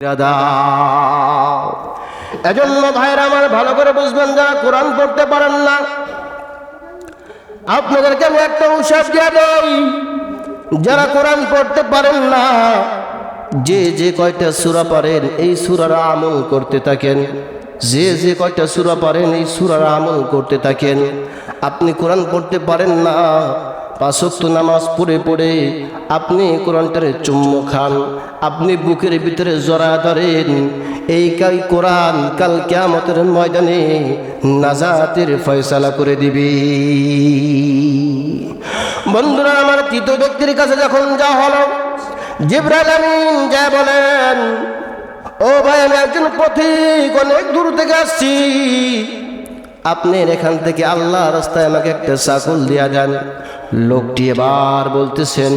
দাও। এজন্য ভাইরা আমার ভালো করে বুঝবেন, যারা কোরআন পড়তে পারেন না, আপনাদেরকে আমি একটা উৎসাহ দিয়ে দেই, যারা কোরআন পড়তে পারেন না, যে কয়টা সূরা পারেন এই সূরার আমল করতে থাকেন, যে কয়টা সূরা পারেন এই সূরার আমল করতে থাকেন। আপনি কোরআন পড়তে পারেন না, 5 ওয়াক্ত নামাজ পড়ে পড়ে আপনি কোরআনটারে চুম্মু খান, আপনি বুকের ভিতরে জড়া ধরেন, এই কোরআন কাল কিয়ামতের ময়দানে নাজাতের ফয়সালা করে দিবি। বন্ধুরা আমার, তৃতীয় ব্যক্তির কাছে যখন যা হলো, জিবরাইল আমিন যা বলেন, ও ভাই, আমি একজন পথিক, অনেক দূর থেকে আসছি, আপনার এখান থেকে আল্লাহ রাস্তায় আমাকে একটা ছাগল দিয়া দেন। লোকটি এবার বলতেছেন,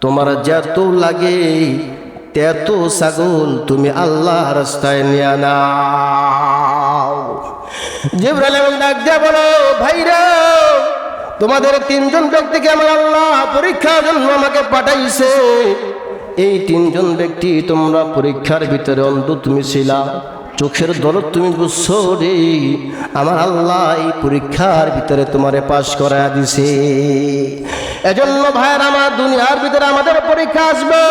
তোমার যত লাগে তত ছাগল তুমি আল্লাহ রাস্তায় নিয়ে নাও। জিবরাইল আমিন ডাক দিয়ে বলো, ভাইরা, তোমাদের 3 জন ব্যক্তিকে আমার আল্লাহ পরীক্ষার জন্য আমাকে পাঠাইছে। এই 3 জন ব্যক্তি তোমরা পরীক্ষার ভিতরে অন্ধ তুমি ছিলা, চোখের দৌলত তুমি বুঝছো রে, আমার আল্লাহ এই পরীক্ষার ভিতরে তোমারে পাশ করায় দিছে। এজন্য ভাইয়ের আমার, দুনিয়ার ভিতরে আমাদের পরীক্ষা আসবে।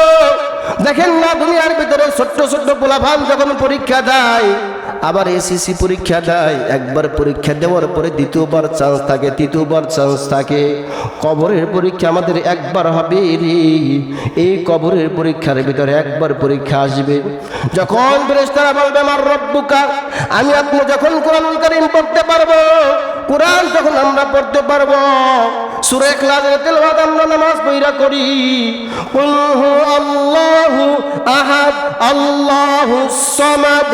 দেখেন না, দুনিয়ার ভিতরে ছোট্ট ছোট্ট পোলাপান যখন পরীক্ষা দেয়, আবার এসএসসি পরীক্ষা দেয়, একবার পরীক্ষা দেওয়ার পরে দ্বিতীয়বার চান্স থাকে, তৃতীয়বার চান্স থাকে। কবরের পরীক্ষা আমাদের একবার হবে রে, এই কবরের পরীক্ষার ভিতরে একবার পরীক্ষা আসবে। যখন ফেরেশতারা বলবে আমার রব্বুকা, আমি আপনি যখন কোরআনুল কারীম পড়তে পারবো, কোরআন যখন আমরা পড়তে পারবো, সূরা ইখলাসের তেলাওয়াত আমরা নামাজ পড়া করি, কুল হু আল্লাহু আহাদ আল্লাহুস সামাদ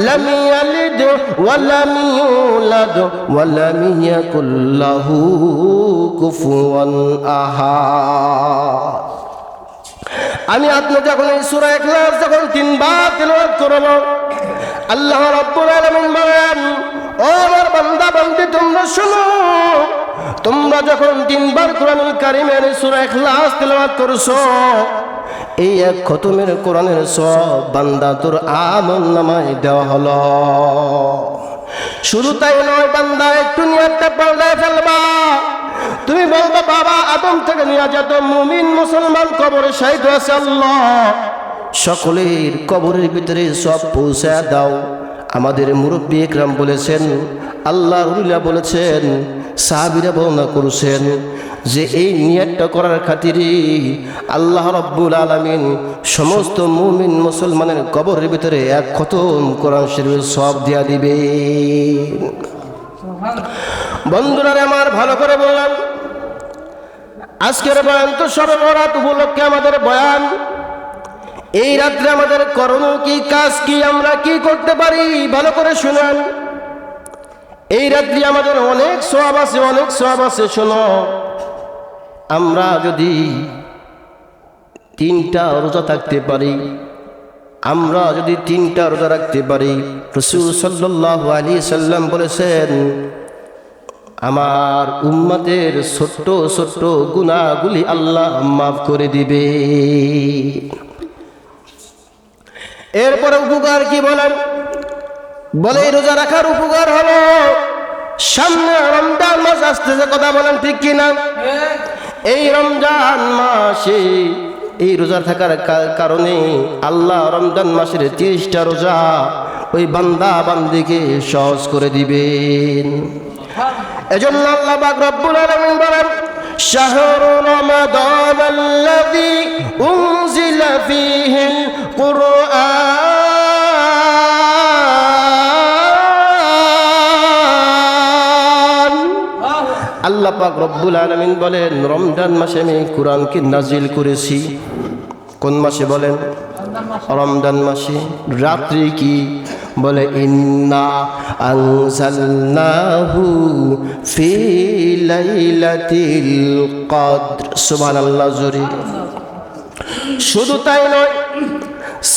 লাম ইয়ালিদ ওয়া লাম ইউলাদ ওয়া লাম ইয়াকুল লাহু কুফুয়ান আহাদ। আমি আপনি যখন এই সূরা ইখলাস যখন 3 বার তেলাওয়াত করব, আল্লাহ রাব্বুল আলামিন বলেন, ও আমার বান্দা বান্দি, তোমরা শোনো, তোমরা যখন 3 বার কোরআনুল কারীমের সূরা ইখলাস তেলাওয়াত করছো, এই এক খতমের কোরআনের সব বান্দা তোর আমলনামায় দেওয়া হলো। শুধু তাই নয় বান্দা, একটু নিয়তটা পাল্টায় ফেলবা। তুমি বলবা, বাবা আদম থেকে নিয়ে যত মুমিন মুসলমান কবরে শাহিদ আছে, আল্লাহ সকলের কবরের ভিতরে সব পৌঁছায় দাও। আমাদের মুরব্বী ইকরাম বলেছেন, আল্লাহ রুলিল্লাহ বলেছেন, সাহাবীরা বর্ণনা করেছেন যে এই নিয়তটা করার খাতিরে আল্লাহ রাব্বুল আলামিন সমস্ত মুমিন মুসলমানের কবরের ভিতরে এক খতম কোরআন শরীফের সওয়াব দিয়া দিবে। বন্ধুরা আমার, ভালো করে বললাম, আজকের বয়ান তো শবে বরাত উপলক্ষে আমাদের বয়ান। এই রাত্রে আমাদের করণীয় কি, কাজ কি, আমরা কি করতে পারি, ভালো করে শুনেন। এই রাত্রি আমাদের অনেক সওয়াব আছে, অনেক সওয়াব আছে। শোনো, আমরা যদি 3টা রোজা থাকতে পারি, আমরা যদি 3টা রোজা রাখতে পারি, রাসূল সাল্লাল্লাহু আলাইহি সাল্লাম বলেছেন, আমার উম্মতের ছোট্ট ছোট্ট গুনাহগুলি আল্লাহ মাফ করে দিবে। এরপরে উপকার কি বলেন? বলে রোজা রাখার উপকার হলো, সামনে রমজান মাস আসতেছে, কথা বলেন ঠিক কিনা? এই রমজান মাসে এই রোজা থাকার কারণে আল্লাহ রমজান মাসের 30টা রোজা ওই বান্দা বান্দিকে সহজ করে দিবেন। এজন্য আল্লাহ পাক রব্বুল আলামিন বলেন, শাহরু রমাদানাল্লাযী উনজিলা ফীহিল কুরআন। আল্লাহ পাক রব্বুল আলামিন বলেন, রমজান মাসে আমি কোরআনকে নাজিল করেছি। কোন মাসে বলেন? রমজান মাসে। রাত্রি কি বলে? ইন্না আনজালনাহু ফি লাইলাতিল কদর। সুবহানাল্লাহ জোরে। শুধু তাই নয়,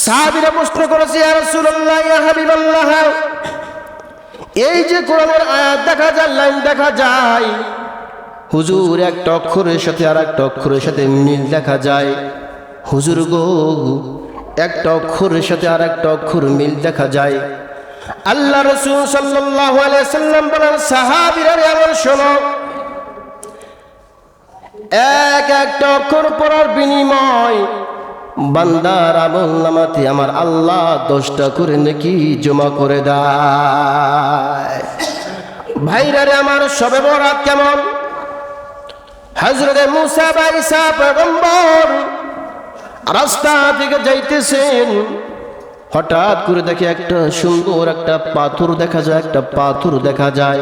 সাহাবীরা প্রশ্ন করেছে, ইয়া রাসূলুল্লাহ, ইয়া হাবিবাল্লাহ, এই যে কোরআনের আয়াত দেখা যায়, লাইন দেখা যায়, হুজুর একটা অক্ষরের সাথে আর একটা অক্ষরের সাথে মিল দেখা যায়, হুজুর গো একটা অক্ষরের সাথে আর একটা অক্ষর মিল দেখা যায়। আল্লাহ রাসূল সাল্লাল্লাহু আলাইহি সাল্লাম বলেন, সাহাবীরা আমার শোনো, একটা অক্ষর পড়ার বিনিময় বান্দার আমলনামাতে আমার আল্লাহ 10টা করে নেকি জমা করে দেয়। ভাইরা রে আমার, শবে বরাত কেমন? হযরতে মুসা বা ঈসা পয়গম্বর রাস্তা থেকে যাইতেছেন, হঠাৎ করে দেখে একটা সুন্দর একটা পাথর দেখা যায়, একটা পাথর দেখা যায়।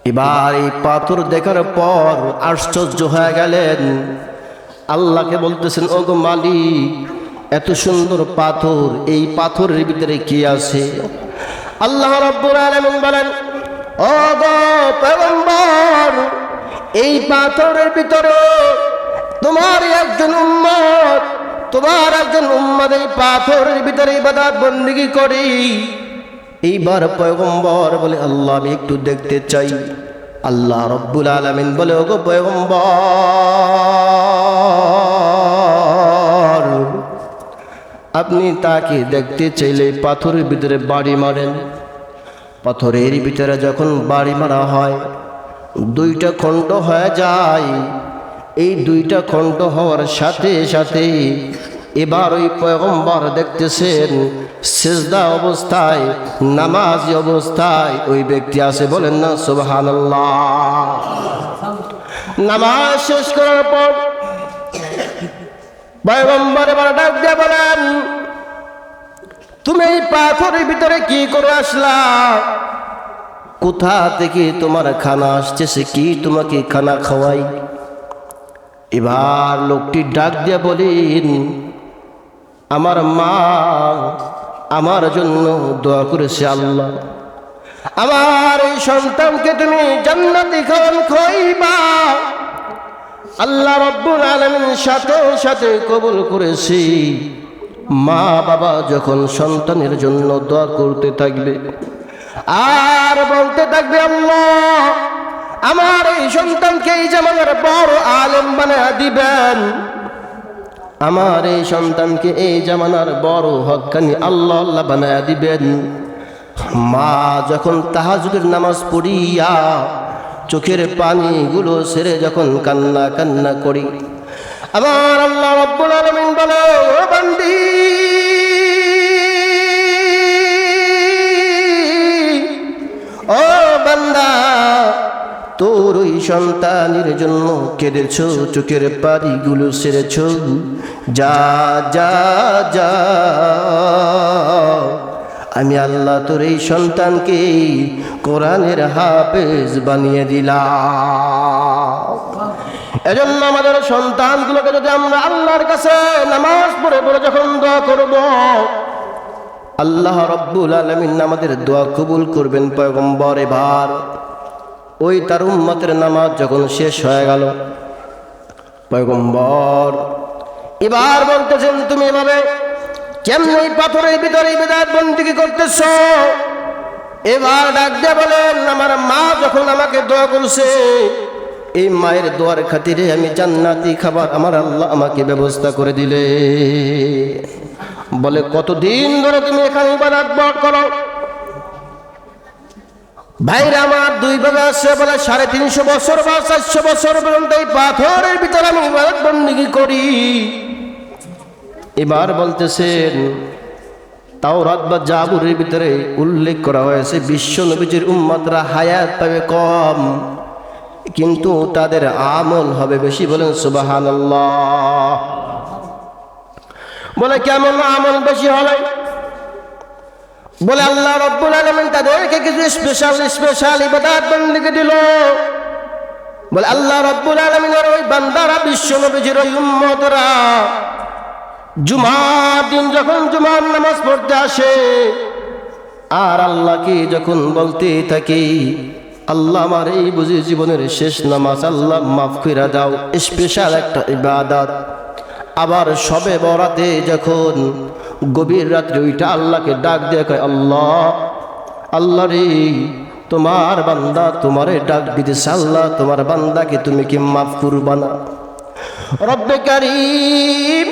এবার এই পাথর দেখার পর আশ্চর্য হয়ে গেলেন, আল্লাহকে বলতেছেন, ওগো মালিক, এত সুন্দর পাথর, এই পাথরের ভিতরে কি আছে? আল্লাহ রাব্বুল আলামিন বলেন, ওগো পয়গম্বর, এই পাথরের ভিতরে তোমার একজন উম্মত এই পাথরের ভিতরে ইবাদত বন্দেগী করি। এইবার পয়গম্বর বলে, আল্লাহ আমি একটু দেখতে চাই। আল্লাহ রাব্বুল আলামিন বলে, ওগো পয়গম্বর, আপনি তাকে দেখতে চাইলে পাথরের ভিতরে বাড়ি মারেন। পাথরের ভিতরে যখন বাড়ি মারা হয়, 2টা খণ্ড হয়ে যায়। এই 2টা খণ্ড হওয়ার সাথে সাথে এবার ওই পয়গম্বর দেখতেছেন সিজদা অবস্থায়, নামাজি অবস্থায় ওই ব্যক্তি আছে। বলেন না সুবহানাল্লাহ। নামাজ শেষ করার পর পয়গম্বর এবার ডাক দিয়ে বলেন, তুমি এই পাথরের ভিতরে কি করে আসলা? কোথা থেকে তোমার খানা আসছে? কি তোমাকে খানা খাওয়াই? এবার লোকটি ডাক দিয়ে বলেন, আমার মা আমার জন্য দোয়া করেছে, আল্লাহ আমার এই সন্তানকে তুমি জান্নাতি খাওয়ান খাইবা। আল্লাহ রাব্বুল আলামিন সাথে সাথে কবুল করেছি। মা বাবা যখন সন্তানের জন্য দোয়া করতে থাকবে আর বলতে থাকবে, আল্লাহ আমার এই সন্তানকে এই জামানার বড় আলেম বানায়া দিবেন, আমার এই সন্তানকে এই জামানার বড় হক্কানি আল্লাহ আল্লাহ বানায়া দিবেন। মা যখন তাহাজ্জুদের নামাজ পড়িয়া চোখের পানিগুলো ছেড়ে যখন কান্না কান্না করি, আমার আল্লাহ রাব্বুল আলামিন বলে, ও বান্দি, ও বান্দা, তোর ওই সন্তানের জন্য কেঁদেছ, চোখের পানিগুলো ছেড়েছ, যা যা যা, আমি আল্লাহ তোর এই সন্তানকে কোরআনের হাফেজ বানিয়ে দিলাম। এজন্য আমাদের সন্তানগুলোকে যদি আমরা আল্লাহর কাছে নামাজ পড়ে পড়ে যখন দোয়া করব, আল্লাহ রাব্বুল আলামিন আমাদের দোয়া কবুল করবেন। পয়গম্বর এবার ওই তার উম্মতের নামাজ যখন শেষ হয়ে গেল, পয়গম্বর এবার বলতেছেন, তুমি এভাবে কেমন এই পাথরের ভিতরে ইবাদত বন্দেগী করতেছ? এবার ডাক দিয়ে বলেন, আমার মা যখন আমাকে দোয়া করছে, এই মায়ের দোয়ার খাতিরে আমি জান্নাতি খাবার আমার আল্লাহ আমাকে ব্যবস্থা করে দিলে। বলে, কতদিন ধরে তুমি এখানে ইবাদত করো? ভাইরা আমার, 2 ভাবে আছে। বলে 350 বছর বা 400 বছর পর্যন্ত এই পাথরের ভিতরে আমি ইবাদত বন্দেগী করি। এবার বলতেছেন, তাওরাত বা জাবুরের ভিতরে উল্লেখ করা হয়েছে বিশ্ব নবীজির উম্মতরা হায়াত পাবে কম, কিন্তু তাদের আমল হবে বেশি। বলেন সুবহানাল্লাহ। বলে, কেমন আমল বেশি হবে? বলে, আল্লাহ রাব্বুল আলামিন তাদেরকে কিছু স্পেশাল ইবাদত বন্দেগী দিল। বলে, আল্লাহ রাব্বুল আলামিনের ওই বান্দারা, বিশ্ব নবীজির ওই উম্মতরা জুমার দিন যখন জুমার নামাজ পড়তে আসে আর আল্লাহকে যখন বলতে থাকি, আল্লাহ আমার এই বুঝি জীবনের শেষ নামাজ, আল্লাহ মাফ করে দাও, স্পেশাল একটা ইবাদত। আবার শবে বরাতে যখন গভীর রাত্রে ওইটা আল্লাহকে ডাক দিয়ে কয়, আল্লাহ আল্লাহ রে, তোমার বান্দা তোমারে ডাক দিতেছে, আল্লাহ তোমার বান্দাকে তুমি কি মাফ করবা না? রব্বে কারীম।